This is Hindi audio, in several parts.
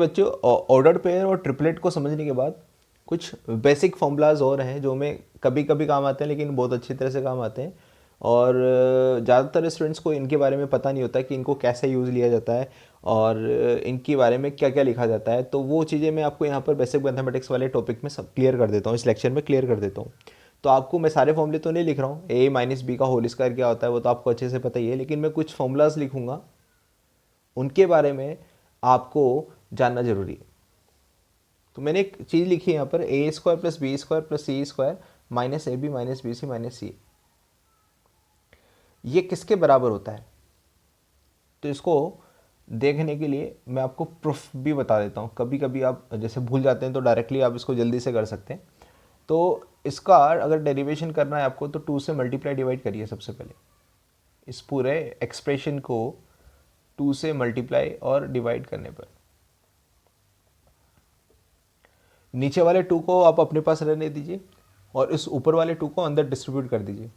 बच्चों ऑर्डर पेयर और ट्रिपलेट को समझने के बाद कुछ बेसिक फॉर्मूलाज और हैं जो हमें कभी कभी काम आते हैं, लेकिन बहुत अच्छी तरह से काम आते हैं। और ज़्यादातर स्टूडेंट्स को इनके बारे में पता नहीं होता कि इनको कैसे यूज़ लिया जाता है और इनके बारे में क्या क्या लिखा जाता है। तो वो चीज़ें मैं आपको यहाँ पर बेसिक मैथमेटिक्स वाले टॉपिक में सब क्लियर कर देता हूँ, इस लेक्चर में क्लियर कर देता हूँ। तो आपको मैं सारे फॉर्मूले तो नहीं लिख रहा हूँ, ए माइनस बी का होल स्क्वायर क्या होता है वो तो आपको अच्छे से पता ही है, लेकिन मैं कुछ फॉर्मूलाज लिखूँगा, उनके बारे में आपको जानना जरूरी है। तो मैंने एक चीज़ लिखी है यहाँ पर, A square plus B square plus C square minus A B minus B C minus C, ये किसके बराबर होता है? तो इसको देखने के लिए मैं आपको प्रूफ भी बता देता हूँ। कभी कभी आप जैसे भूल जाते हैं तो डायरेक्टली आप इसको जल्दी से कर सकते हैं। तो इसका अगर डेरिवेशन करना है आपको तो 2 से मल्टीप्लाई डिवाइड करिए सबसे पहले। इस पूरे एक्सप्रेशन को 2 से मल्टीप्लाई और डिवाइड करने पर नीचे वाले 2 को आप अपने पास रहने दीजिए और इस ऊपर वाले 2 को अंदर डिस्ट्रीब्यूट कर दीजिए।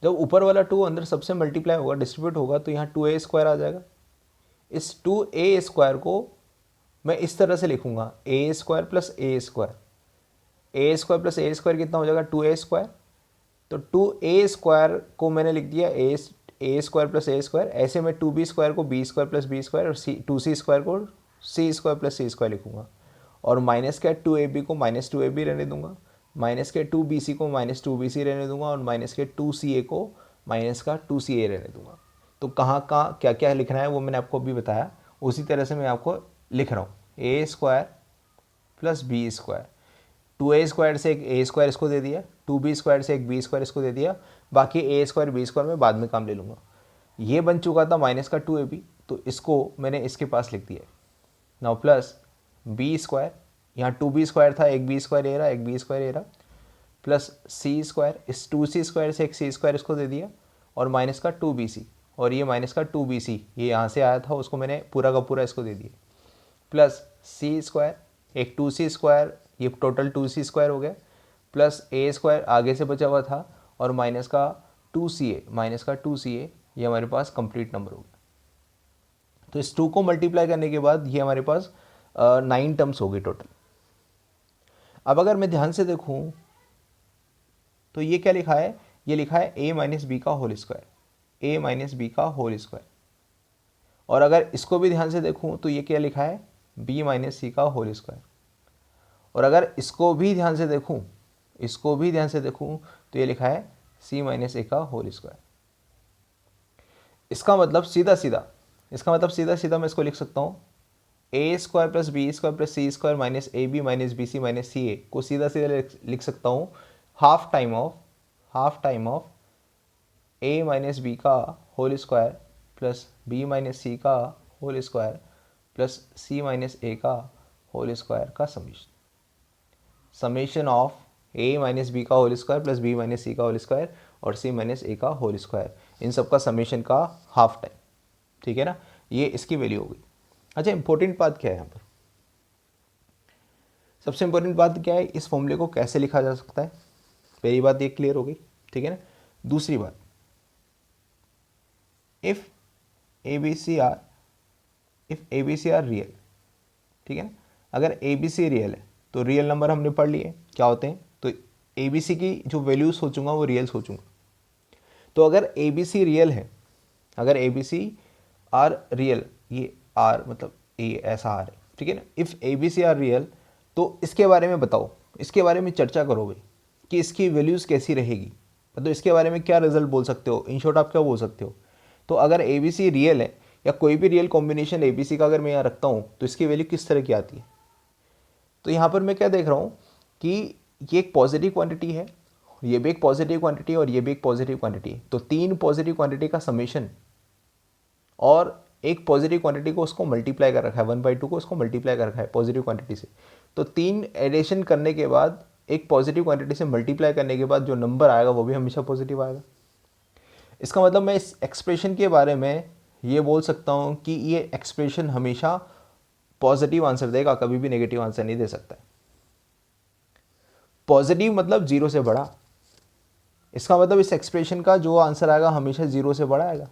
जब ऊपर वाला 2 अंदर सबसे मल्टीप्लाई होगा, डिस्ट्रीब्यूट होगा, तो यहाँ 2a स्क्वायर आ जाएगा। इस 2a स्क्वायर को मैं इस तरह से लिखूंगा, ए square plus a square. A square plus a square कितना हो जाएगा? 2a square. तो 2a स्क्वायर को मैंने लिख दिया a square plus a square. ऐसे में 2b स्क्वायर को b square plus B square और 2c स्क्वायर को सी स्क्वायर प्लस सी स्क्वायर लिखूंगा। और माइनस के 2ab को माइनस 2ab रहने दूंगा, माइनस के 2bc को माइनस 2bc रहने दूंगा और माइनस के 2ca को माइनस का 2ca रहने दूंगा। तो कहाँ कहाँ क्या क्या लिखना है वो मैंने आपको अभी बताया, उसी तरह से मैं आपको लिख रहा हूँ। A square plus B square, 2a square से एक ए स्क्वायर इसको दे दिया, 2b स्क्वायर से एक बी स्क्वायर इसको दे दिया, बाकी ए स्क्वायर बी स्क्वायर में बाद में काम ले लूँगा। ये बन चुका था माइनस का 2ab, तो इसको मैंने इसके पास लिख दिया। नाउ प्लस बी स्क्वायर, यहाँ 2b स्क्वायर था, एक बी स्क्वायर ए रहा, एक बी स्क्वायर ए रहा, प्लस सी स्क्वायर, इस 2c स्क्वायर से एक सी स्क्वायर इसको दे दिया और माइनस का 2bc, और ये माइनस का 2bc ये यहाँ से आया था उसको मैंने पूरा का पूरा इसको दे दिया, प्लस सी स्क्वायर, एक 2c स्क्वायर, ये टोटल 2c स्क्वायर हो गया, प्लस ए स्क्वायर आगे से बचा हुआ था और माइनस का 2ca, माइनस का 2ca, ये हमारे पास कंप्लीट नंबर हो गया। तो इस 2 को मल्टीप्लाई करने के बाद ये हमारे पास 9 टर्म्स हो गई टोटल। अब अगर मैं ध्यान से देखूं तो ये क्या लिखा है? ये लिखा है a माइनस बी का whole square, a minus B का होल स्क्वायर। और अगर इसको भी ध्यान से देखूं तो ये क्या लिखा है? b माइनस सी का होल स्क्वायर। और अगर इसको भी ध्यान से देखूं, इसको भी ध्यान से देखूं तो ये लिखा है c माइनस ए का होल स्क्वायर। इसका मतलब सीधा सीधा मैं इसको लिख सकता हूँ, A square plus B square plus C square minus A B minus B C minus C A को सीधा लिख सकता हूँ half time of A minus B का whole square plus B minus C का whole square plus C minus A का होल स्क्वायर का summation of A minus B का whole square plus B minus C का होल स्क्वायर और सी माइनस ए का होल स्क्वायर, इन सब का समेशन का हाफ टाइम। ठीक है ना, ये इसकी वैल्यू हो गई। अच्छा, इंपॉर्टेंट बात क्या है यहाँ पर? सबसे इंपॉर्टेंट बात क्या है, इस फॉर्मूले को कैसे लिखा जा सकता है? पहली बात ये क्लियर हो गई, ठीक है ना। दूसरी बात, if a B C are real, ठीक है ना। अगर ए बी सी रियल है तो रियल नंबर हमने पढ़ लिए क्या होते हैं, तो ए बी सी की जो वैल्यू सोचूंगा वो रियल सोचूंगा। तो अगर ए बी सी रियल है, अगर a B C are real, ये आर मतलब ए ऐसा आर है, ठीक है ना। If A B C are real, तो इसके बारे में बताओ, इसके बारे में चर्चा करो भाई कि इसकी वैल्यूज़ कैसी रहेगी, मतलब इसके बारे में क्या रिजल्ट बोल सकते हो, इन शॉर्ट आप क्या बोल सकते हो। तो अगर ए बी सी रियल है या कोई भी real combination a B c का अगर मैं यहाँ रखता हूँ तो इसकी वैल्यू किस तरह की आती है। तो यहाँ पर मैं क्या देख रहा हूँ कि ये एक पॉजिटिव क्वांटिटी है, ये भी एक पॉजिटिव क्वांटिटी और ये भी एक पॉजिटिव क्वांटिटी है। तो 3 पॉजिटिव क्वांटिटी का समेशन और एक पॉजिटिव क्वांटिटी को उसको मल्टीप्लाई कर रखा है, 1/2 को उसको मल्टीप्लाई कर रखा है पॉजिटिव क्वांटिटी से। तो 3 एडिशन करने के बाद एक पॉजिटिव क्वांटिटी से मल्टीप्लाई करने के बाद जो नंबर आएगा वो भी हमेशा पॉजिटिव आएगा। इसका मतलब मैं इस एक्सप्रेशन के बारे में ये बोल सकता हूँ कि ये एक्सप्रेशन हमेशा पॉजिटिव आंसर देगा, कभी भी नेगेटिव आंसर नहीं दे सकता है। पॉजिटिव मतलब 0 से बड़ा, इसका मतलब इस एक्सप्रेशन का जो आंसर आएगा हमेशा 0 से बड़ा आएगा।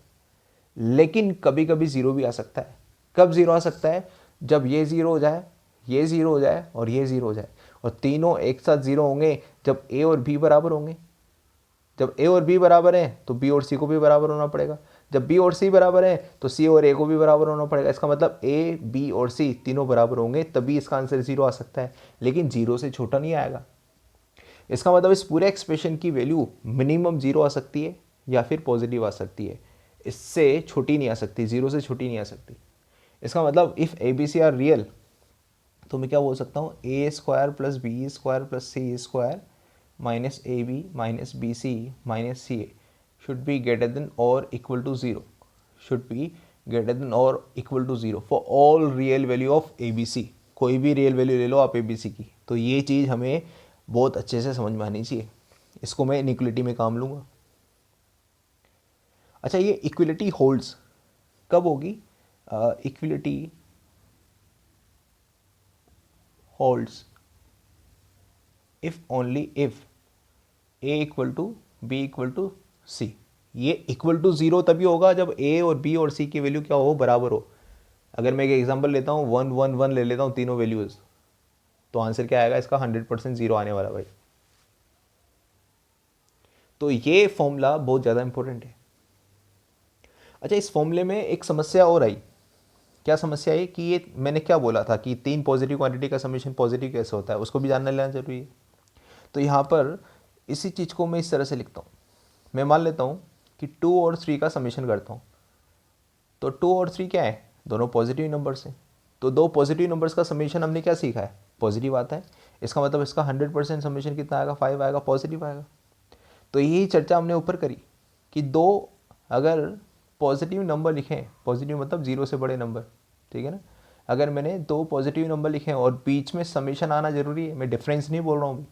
लेकिन कभी कभी 0 भी आ सकता है। कब 0 आ सकता है? जब ये ज़ीरो हो जाए, ये ज़ीरो हो जाए और ये ज़ीरो हो जाए, और तीनों एक साथ ज़ीरो होंगे जब ए और बी बराबर होंगे। जब ए और बी बराबर हैं तो बी और सी को भी बराबर होना पड़ेगा। जब बी और सी बराबर हैं तो सी और ए को भी बराबर होना पड़ेगा। इसका मतलब ए, बी और सी तीनों बराबर होंगे तभी इसका आंसर ज़ीरो आ सकता है, लेकिन ज़ीरो से छोटा नहीं आएगा। इसका मतलब इस पूरे एक्सप्रेशन की वैल्यू मिनिमम ज़ीरो आ सकती है या फिर पॉजिटिव आ सकती है, इससे छोटी नहीं आ सकती, ज़ीरो से छोटी नहीं आ सकती। इसका मतलब if A B C are real तो मैं क्या बोल सकता हूँ, A square plus B square plus C square minus A B minus B C minus C A should be greater than or equal to 0, should be greater than or equal to 0 for all real value of ABC। कोई भी रियल वैल्यू ले लो आप ABC की, तो ये चीज़ हमें बहुत अच्छे से समझ में आनी चाहिए। इसको मैं इनइक्वलिटी में काम लूँगा। अच्छा, ये इक्वलिटी होल्ड्स कब होगी? Equality holds if only if A equal to B equal to C. ये इक्वल टू ज़ीरो तभी होगा जब ए और बी और सी की वैल्यू क्या हो, बराबर हो। अगर मैं एक एग्जांपल लेता हूँ 1 1 1 ले लेता हूँ तीनों वैल्यूज़, तो आंसर क्या आएगा इसका? 100% ज़ीरो आने वाला भाई। तो ये फॉर्मूला बहुत ज़्यादा इंपॉर्टेंट है। अच्छा, इस फॉर्मूले में एक समस्या और आई। क्या समस्या है कि ये मैंने क्या बोला था कि तीन पॉजिटिव क्वांटिटी का समेशन पॉजिटिव कैसे होता है, उसको भी जानना लेना जरूरी है। तो यहाँ पर इसी चीज़ को मैं इस तरह से लिखता हूँ। मैं मान लेता हूँ कि 2 और 3 का समेशन करता हूँ। तो 2 और 3 क्या है? दोनों पॉजिटिव नंबर्स हैं। तो दो पॉजिटिव नंबर्स का समेशन हमने क्या सीखा है? पॉजिटिव आता है। इसका मतलब इसका 100% समेशन कितना आएगा? 5 आएगा, पॉजिटिव आएगा। तो यही चर्चा हमने ऊपर करी कि दो अगर पॉजिटिव नंबर लिखें, पॉजिटिव मतलब जीरो से बड़े नंबर, ठीक है ना। अगर मैंने दो पॉजिटिव नंबर लिखे हैं और बीच में समेशन आना जरूरी है, मैं डिफरेंस नहीं बोल रहा हूँ,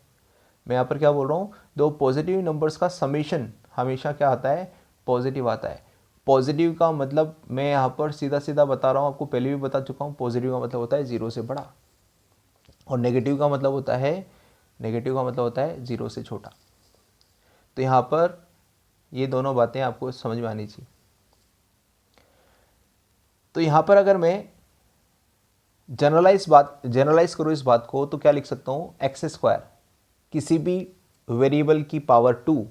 मैं यहाँ पर क्या बोल रहा हूँ, दो पॉजिटिव नंबर्स का समेशन हमेशा क्या आता है? पॉजिटिव आता है। पॉजिटिव का मतलब मैं यहाँ पर सीधा सीधा बता रहा हूँ, आपको पहले भी बता चुका हूँ। पॉजिटिव का मतलब होता है जीरो से बड़ा, और नेगेटिव का मतलब होता है जीरो से छोटा। तो यहाँ पर ये दोनों बातें आपको समझ में आनी चाहिए। तो यहाँ पर अगर मैं जनरलाइज करूँ इस बात को, तो क्या लिख सकता हूँ? एक्स स्क्वायर किसी भी वेरिएबल की पावर 2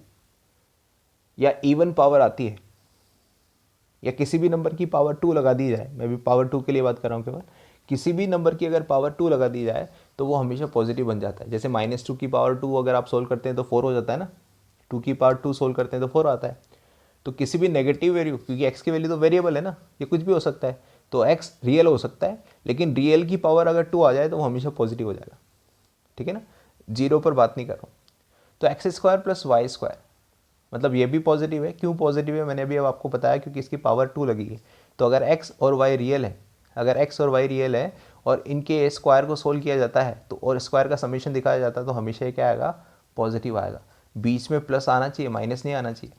या इवन पावर आती है, या किसी भी नंबर की पावर 2 लगा दी जाए, मैं भी पावर 2 के लिए बात कर रहा हूँ केवल, किसी भी नंबर की अगर पावर 2 लगा दी जाए तो वो हमेशा पॉजिटिव बन जाता है। जैसे -2 की पावर 2 अगर आप सोल्व करते हैं तो 4 हो जाता है ना, 2 की पावर 2 सोल्व करते हैं तो 4 आता है। तो किसी भी नेगेटिव वैल्यू, क्योंकि एक्स की वैल्यू तो वेरिएबल है ना, ये कुछ भी हो सकता है, तो एक्स रियल हो सकता है, लेकिन रियल की पावर अगर 2 आ जाए तो वो हमेशा पॉजिटिव हो जाएगा, ठीक है ना। जीरो पर बात नहीं कर रहा हूँ। तो x square plus y square मतलब ये भी पॉजिटिव है। क्यों पॉजिटिव है मैंने अभी अब आपको बताया, क्योंकि इसकी पावर 2 लगी है। तो अगर एक्स और वाई रियल है, और इनके स्क्वायर को सोल्व किया जाता है तो, और स्क्वायर का समीशन दिखाया जाता है, तो हमेशा ये क्या आएगा? पॉजिटिव आएगा। बीच में प्लस आना चाहिए, माइनस नहीं आना चाहिए।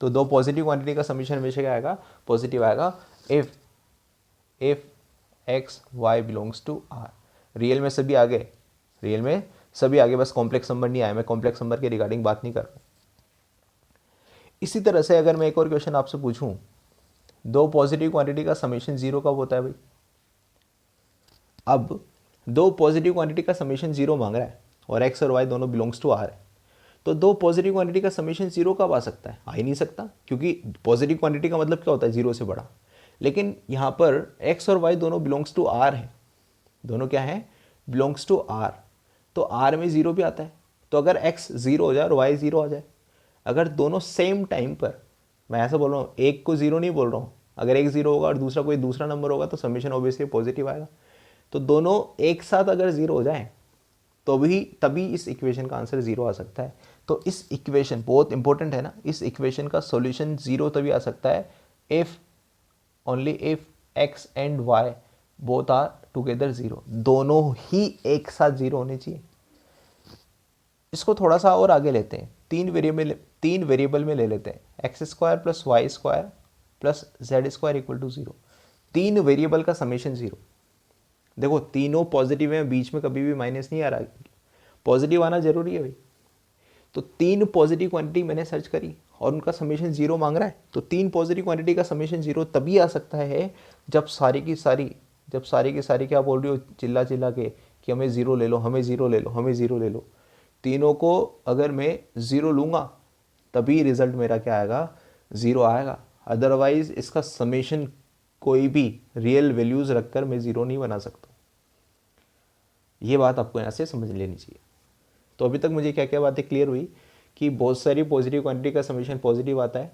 तो दो पॉजिटिव क्वांटिटी का समीशन हमेशा क्या आएगा? पॉजिटिव आएगा। If x y belongs to R. Real में सभी आगे, बस कॉम्प्लेक्स नंबर नहीं आया। मैं कॉम्प्लेक्स नंबर के रिगार्डिंग बात नहीं कर रहा हूँ। इसी तरह से अगर मैं एक और क्वेश्चन आपसे पूछूं, दो पॉजिटिव क्वांटिटी का समेशन जीरो कब होता है भाई? अब दो पॉजिटिव क्वांटिटी का समेशन जीरो मांग रहा है और एक्स और वाई दोनों बिलोंग्स टू आर है, तो दो पॉजिटिव क्वांटिटी का समेशन जीरो कब आ सकता है? आ ही नहीं सकता, क्योंकि पॉजिटिव क्वांटिटी का मतलब क्या होता है? जीरो से बड़ा। लेकिन यहाँ पर एक्स और वाई दोनों बिलोंग्स टू आर है, दोनों क्या है? Belongs to R. तो आर में जीरो भी आता है। तो अगर एक्स जीरो हो जाए और वाई जीरो आ जाए, अगर दोनों सेम टाइम पर, मैं ऐसा बोल रहा हूँ, एक को जीरो नहीं बोल रहा हूँ, अगर एक जीरो होगा और दूसरा कोई दूसरा नंबर होगा तो समेशन ऑब्वियसली पॉजिटिव आएगा। तो दोनों एक साथ अगर जीरो हो जाए तो भी तभी इस इक्वेशन का आंसर जीरो आ सकता है। तो इस इक्वेशन बहुत इंपॉर्टेंट है ना, इस इक्वेशन का सॉल्यूशन जीरो तभी आ सकता है if only if x and y both are together zero. दोनों ही एक साथ जीरो होने चाहिए। इसको थोड़ा सा और आगे लेते हैं, तीन वेरिएबल में ले लेते हैं। X square plus y square plus z square equal to zero. तीन वेरिएबल का समेशन जीरो। देखो तीनों पॉजिटिव हैं, बीच में कभी भी माइनस नहीं आ रहा, पॉजिटिव आना जरूरी है भाई। तो तीन पॉजिटिव क्वांटिटी मैंने सर्च करी और उनका समेशन जीरो मांग रहा है। तो तीन पॉजिटिव क्वांटिटी का समेशन जीरो तभी आ सकता है जब सारी की सारी जब सारी की सारी क्या बोल रही हो चिल्ला चिल्ला के कि हमें ज़ीरो ले लो, हमें ज़ीरो ले लो, हमें ज़ीरो ले लो, तीनों को अगर मैं ज़ीरो लूँगा तभी रिज़ल्ट मेरा क्या आएगा, ज़ीरो आएगा। अदरवाइज़ इसका समेशन कोई भी रियल वैल्यूज़ रखकर मैं ज़ीरो नहीं बना सकता। ये बात आपको यहाँ से समझ लेनी चाहिए। तो अभी तक मुझे क्या क्या बातें क्लियर हुई कि बहुत सारी पॉजिटिव क्वांटिटी का समेशन पॉजिटिव आता है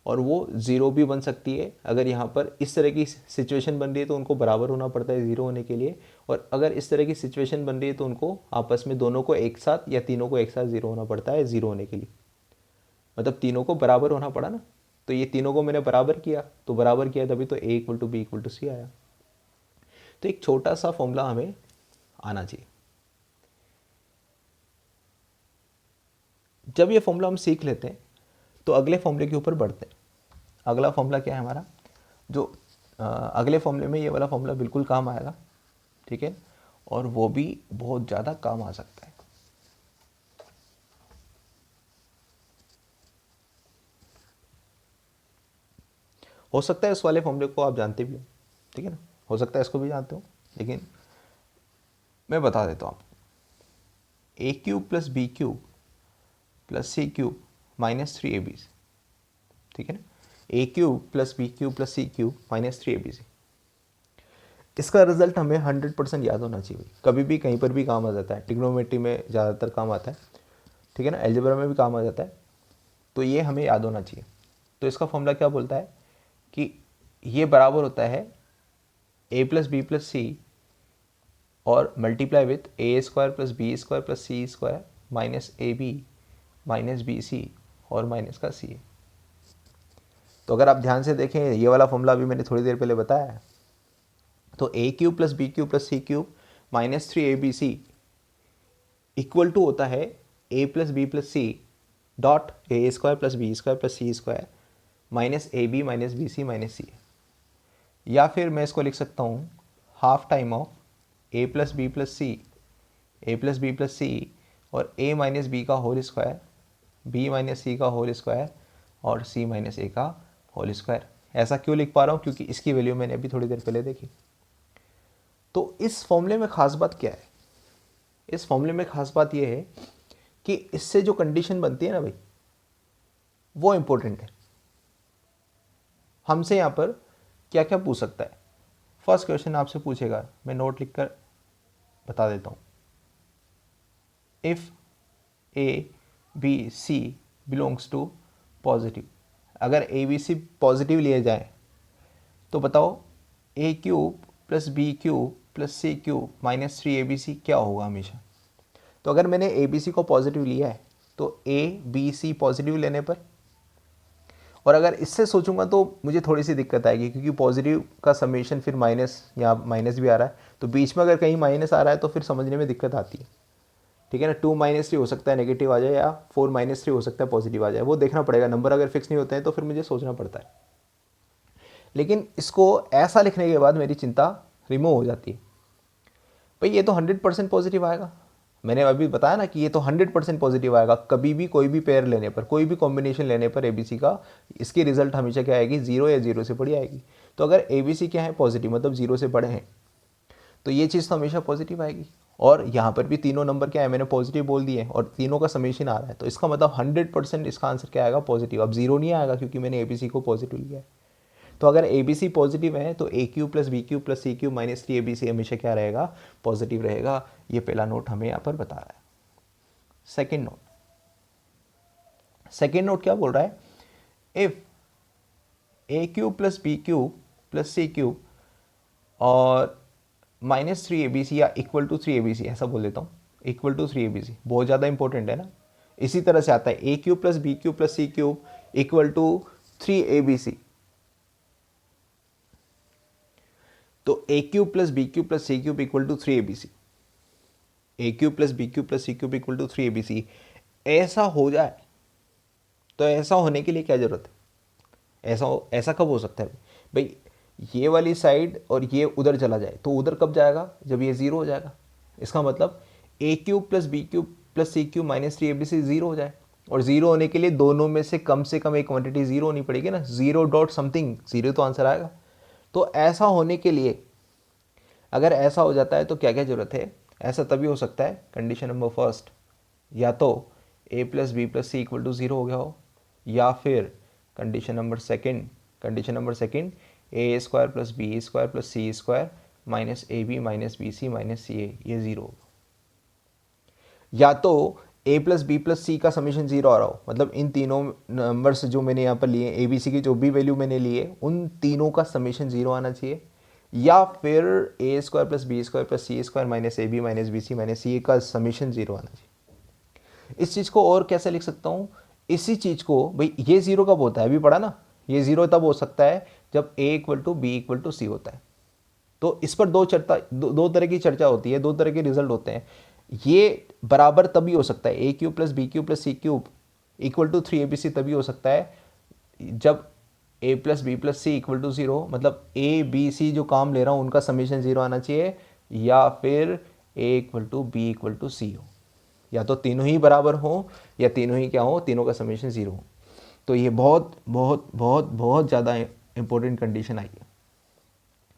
और वो ज़ीरो भी बन सकती है। अगर यहाँ पर इस तरह की सिचुएशन बन रही है तो उनको बराबर होना पड़ता है ज़ीरो होने के लिए, और अगर इस तरह की सिचुएशन बन रही है तो उनको आपस में दोनों को एक साथ या तीनों को एक साथ ज़ीरो होना पड़ता है ज़ीरो होने के लिए। मतलब तीनों को बराबर होना पड़ा ना, तो ये तीनों को मैंने बराबर किया, तो बराबर किया तभी तो A equal to B equal to C आया। तो एक छोटा सा फॉर्मूला हमें आना चाहिए। जब ये फॉर्मूला हम सीख लेते हैं तो अगले फॉर्मूले के ऊपर बढ़ते हैं। अगला फॉर्मूला क्या है हमारा, जो अगले फॉर्मूले में ये वाला फॉर्मूला बिल्कुल काम आएगा, ठीक है, और वो भी बहुत ज़्यादा काम आ सकता है। हो सकता है इस वाले फॉर्मूले को आप जानते भी हो, ठीक है ना, हो सकता है इसको भी जानते हो, लेकिन मैं बता देता हूँ आपको। A cube plus B cube plus C cube minus 3ab, ठीक है ना, A cube plus B cube plus C cube minus 3ab। इसका रिजल्ट हमें 100% याद होना चाहिए। कभी भी कहीं पर भी काम आ जाता है, ट्रिग्नोमेट्री में ज़्यादातर काम आता है, ठीक है ना, अलजेब्रा में भी काम आ जाता है, तो ये हमें याद होना चाहिए। तो इसका फॉर्मूला क्या बोलता है कि ये बराबर होता है a प्लस बी प्लस सी और multiply with a square plus B square plus C square minus A B minus B c और माइनस का सी। तो अगर आप ध्यान से देखें ये वाला फॉर्मूला भी मैंने थोड़ी देर पहले बताया है। तो ए cube plus B cube plus C cube minus 3abc equal to होता है A plus B plus C dot A square plus B square plus C square minus A B minus B C minus C. या फिर मैं इसको लिख सकता हूँ half time of A plus B plus C, A plus B plus सी और ए माइनस बी का whole square, B minus C का होल स्क्वायर और सी माइनस ए का होल स्क्वायर। ऐसा क्यों लिख पा रहा हूँ, क्योंकि इसकी वैल्यू मैंने अभी थोड़ी देर पहले देखी। तो इस फॉर्मूले में खास बात क्या है, इस फॉर्मूले में खास बात यह है कि इससे जो कंडीशन बनती है ना भाई, वो इंपॉर्टेंट है। हमसे यहाँ पर क्या क्या पूछ सकता है। फर्स्ट क्वेश्चन आपसे पूछेगा, मैं नोट लिखकर बता देता हूँ। If a B c belongs to positive, अगर ए बी सी पॉजिटिव लिए जाए तो बताओ a cube plus B cube plus C cube minus 3abc क्या होगा हमेशा। तो अगर मैंने ए बी सी को पॉजिटिव लिया है तो ए बी सी पॉजिटिव लेने पर, और अगर इससे सोचूंगा तो मुझे थोड़ी सी दिक्कत आएगी, क्योंकि पॉजिटिव का समेशन फिर माइनस या माइनस भी आ रहा है, तो बीच में अगर कहीं माइनस आ रहा है तो फिर समझने में दिक्कत आती है, ठीक है ना। 2 माइनस 3 हो सकता है नेगेटिव आ जाए, या 4 माइनस 3 हो सकता है पॉजिटिव आ जाए, वो देखना पड़ेगा। नंबर अगर फिक्स नहीं होते हैं तो फिर मुझे सोचना पड़ता है। लेकिन इसको ऐसा लिखने के बाद मेरी चिंता रिमूव हो जाती है। भाई ये तो 100% पॉजिटिव आएगा, मैंने अभी बताया ना कि ये तो 100% पॉजिटिव आएगा। कभी भी कोई भी पेयर लेने पर, कोई भी कॉम्बिनेशन लेने पर एबीसी का, इसकी रिजल्ट हमेशा क्या आएगी, जीरो या जीरो से बड़ी आएगी। तो अगर एबीसी क्या है, पॉजिटिव, मतलब जीरो से बड़े हैं, तो ये चीज़ तो हमेशा पॉजिटिव आएगी। और यहाँ पर भी तीनों नंबर क्या है, मैंने पॉजिटिव बोल दिए और तीनों का समेशन आ रहा है, तो इसका मतलब 100% इसका आंसर क्या आएगा, पॉजिटिव। अब जीरो नहीं आएगा क्योंकि मैंने एबीसी को पॉजिटिव लिया है। तो अगर ए बी सी पॉजिटिव है तो a cube plus b cube plus c cube minus 3abc हमेशा क्या रहेगा, पॉजिटिव रहेगा। ये पहला नोट हमें यहाँ पर बता रहा है। सेकेंड नोट, सेकेंड नोट क्या बोल रहा है, if a cube plus B cube plus C cube और माइनस 3abc या इक्वल टू 3abc, ऐसा बोल देता हूँ, इक्वल टू 3abc बहुत ज़्यादा इंपॉर्टेंट है ना। इसी तरह से आता है a cube plus B cube plus C cube equal to 3abc, तो ए cube plus B cube plus C cube equal to 3abc, a cube plus B cube plus C cube equal to 3abc ऐसा हो जाए तो ऐसा होने के लिए क्या जरूरत है, ऐसा कब हो सकता है भाई, ये वाली साइड और ये उधर चला जाए तो उधर कब जाएगा, जब ये जीरो हो जाएगा। इसका मतलब a cube plus B cube plus C cube minus 3abc zero हो जाए, और जीरो होने के लिए दोनों में से कम एक क्वांटिटी जीरो होनी पड़ेगी ना, जीरो डॉट समथिंग जीरो तो आंसर आएगा। तो ऐसा होने के लिए अगर ऐसा हो जाता है तो क्या क्या ज़रूरत है, ऐसा तभी हो सकता है कंडीशन नंबर फर्स्ट, या तो a plus B plus c equal to 0 हो गया हो, या फिर condition number second a square plus B square plus C square minus A B minus B C minus C a, ये 0 होगा। या तो a plus B plus c का समीशन 0 आ रहा हो, मतलब इन तीनों नंबर्स जो मैंने यहाँ पर लिए ए बी सी की जो भी वैल्यू मैंने लिए उन तीनों का समीशन 0 आना चाहिए, या फिर a square plus B square plus C square minus A B minus B C minus C a का समीशन 0 आना चाहिए। इस चीज़ को और कैसे लिख सकता हूँ, इसी चीज़ को भाई ये 0 कब होता है, अभी पढ़ा ना, ये 0 तब हो सकता है जब a equal to B equal to c होता है। तो इस पर दो तरह की चर्चा होती है, दो तरह के रिजल्ट होते हैं। ये बराबर तभी हो सकता है, a cube plus B cube plus C cube equal to 3abc तभी हो सकता है जब a plus B plus c equal to 0, मतलब ए बी सी जो काम ले रहा हूँ उनका समीशन 0 आना चाहिए, या फिर a equal to B equal to c हो, या तो तीनों ही बराबर हो या तीनों ही क्या हो, तीनों का समीशन 0 हो। तो ये बहुत बहुत बहुत बहुत ज़्यादा इंपॉर्टेंट कंडीशन आई है,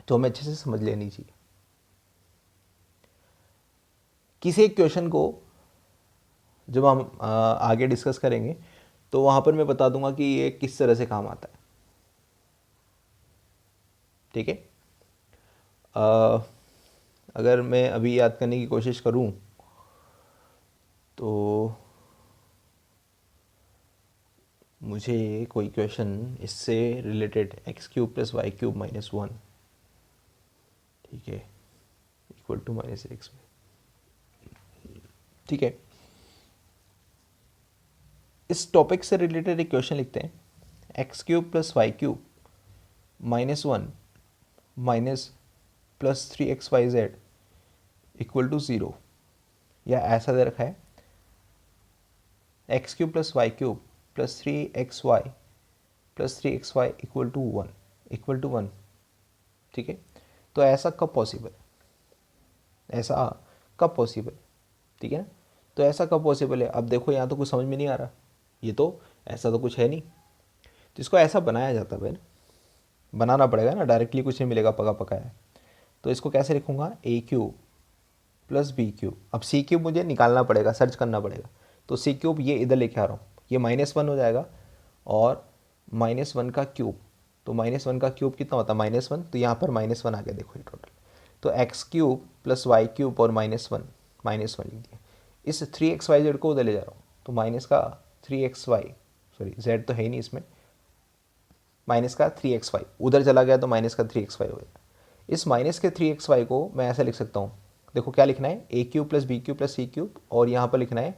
तो हमें अच्छे से समझ लेनी चाहिए। किसी एक क्वेश्चन को जब हम आगे डिस्कस करेंगे तो वहाँ पर मैं बता दूंगा कि ये किस तरह से काम आता है, ठीक है। अगर मैं अभी याद करने की कोशिश करूँ तो मुझे कोई क्वेश्चन इससे related x cube plus y cube minus 1, ठीक है, इक्वल टू माइनस एक्स, ठीक है, इस टॉपिक से रिलेटेड एक क्वेश्चन लिखते हैं, x cube plus y cube minus 1 minus plus 3xyz equal to 0, या ऐसा दे रखा है x cube plus y cube plus 3xy plus 3xy equal to 1, ठीक है। तो ऐसा कब पॉसिबल है, ऐसा कब पॉसिबल, ठीक है ना। तो ऐसा कब पॉसिबल है, अब देखो यहाँ तो कुछ समझ में नहीं आ रहा, ये तो ऐसा तो कुछ है नहीं, तो इसको ऐसा बनाया जाता है, बनाना पड़ेगा ना, डायरेक्टली कुछ नहीं मिलेगा पका पकाया। तो इसको कैसे लिखूँगा, ए क्यूब प्लस बी क्यूब, अब सी क्यूब मुझे निकालना पड़ेगा, सर्च करना पड़ेगा, तो सी क्यूब ये इधर लेके आ रहा हूँ, ये -1 हो जाएगा, और -1 का क्यूब, तो -1 का क्यूब कितना होता है -1, तो यहाँ पर -1 आ गया, देखो ये टोटल, तो x cube plus y cube और -1 लिख दिया। इस 3xyz को उधर ले जा रहा हूँ, तो माइनस का 3xy, सॉरी z तो है ही नहीं इसमें, माइनस का 3xy उधर चला गया तो माइनस का 3xy हो गया। इस माइनस के 3xy को मैं ऐसा लिख सकता हूँ, देखो क्या लिखना है, a cube plus B cube plus C cube, और यहाँ पर लिखना है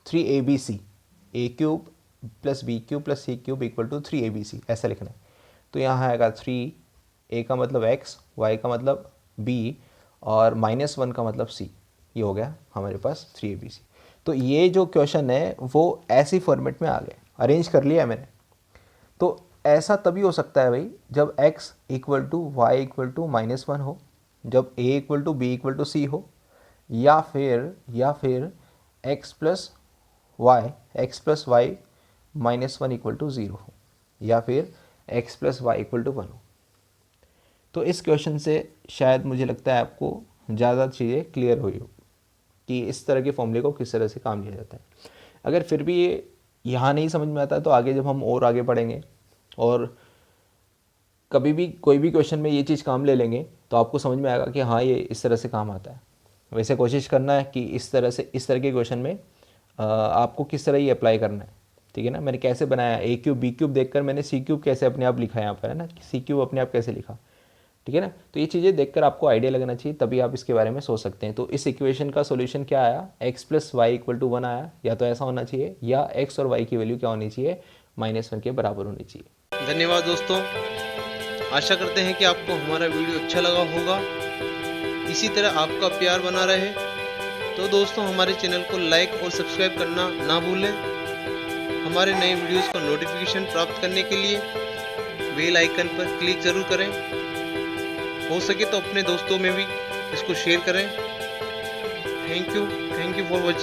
3abc, a cube plus B cube plus C cube equal to 3abc, ऐसा लिखना है। तो यहाँ आएगा 3, a का मतलब x, y का मतलब b, और -1 का मतलब c, ये हो गया हमारे पास 3abc। तो ये जो क्वेश्चन है वो ऐसी फॉर्मेट में आ गए, अरेंज कर लिया है मैंने। तो ऐसा तभी हो सकता है भाई जब x equal to y equal to -1 हो, जब a equal to B equal to c हो, या फिर x plus y -1 equal to 0 हो, या फिर x plus y equal to 1 हो। तो इस क्वेश्चन से शायद मुझे लगता है आपको ज़्यादा चीज़ें क्लियर हुई हो कि इस तरह के फॉर्मूले को किस तरह से काम लिया जाता है। अगर फिर भी ये यहाँ नहीं समझ में आता है तो आगे जब हम और आगे पढ़ेंगे और कभी भी कोई भी क्वेश्चन में ये चीज़ काम ले लेंगे तो आपको समझ में आएगा कि हाँ ये इस तरह से काम आता है। वैसे कोशिश करना है कि इस तरह के क्वेश्चन में आपको किस तरह ये अप्लाई करना है, ठीक है ना। मैंने कैसे बनाया, ए क्यूब बी क्यूब देखकर मैंने सी क्यूब कैसे अपने आप लिखा है यहाँ पर, है ना, सी क्यूब अपने आप कैसे लिखा, ठीक है ना। तो ये चीज़ें देखकर आपको आइडिया लगना चाहिए, तभी आप इसके बारे में सोच सकते हैं। तो इस इक्वेशन का सॉल्यूशन क्या आया, x plus y equal to 1 आया, या तो ऐसा होना चाहिए, या x और y की वैल्यू क्या होनी चाहिए, -1 के बराबर होनी चाहिए। धन्यवाद दोस्तों, आशा करते हैं कि आपको हमारा वीडियो अच्छा लगा होगा। इसी तरह आपका प्यार बना रहे तो दोस्तों हमारे चैनल को लाइक और सब्सक्राइब करना ना भूलें। हमारे नए वीडियोस का नोटिफिकेशन प्राप्त करने के लिए बेल आइकन पर क्लिक ज़रूर करें। हो सके तो अपने दोस्तों में भी इसको शेयर करें। Thank you for watching.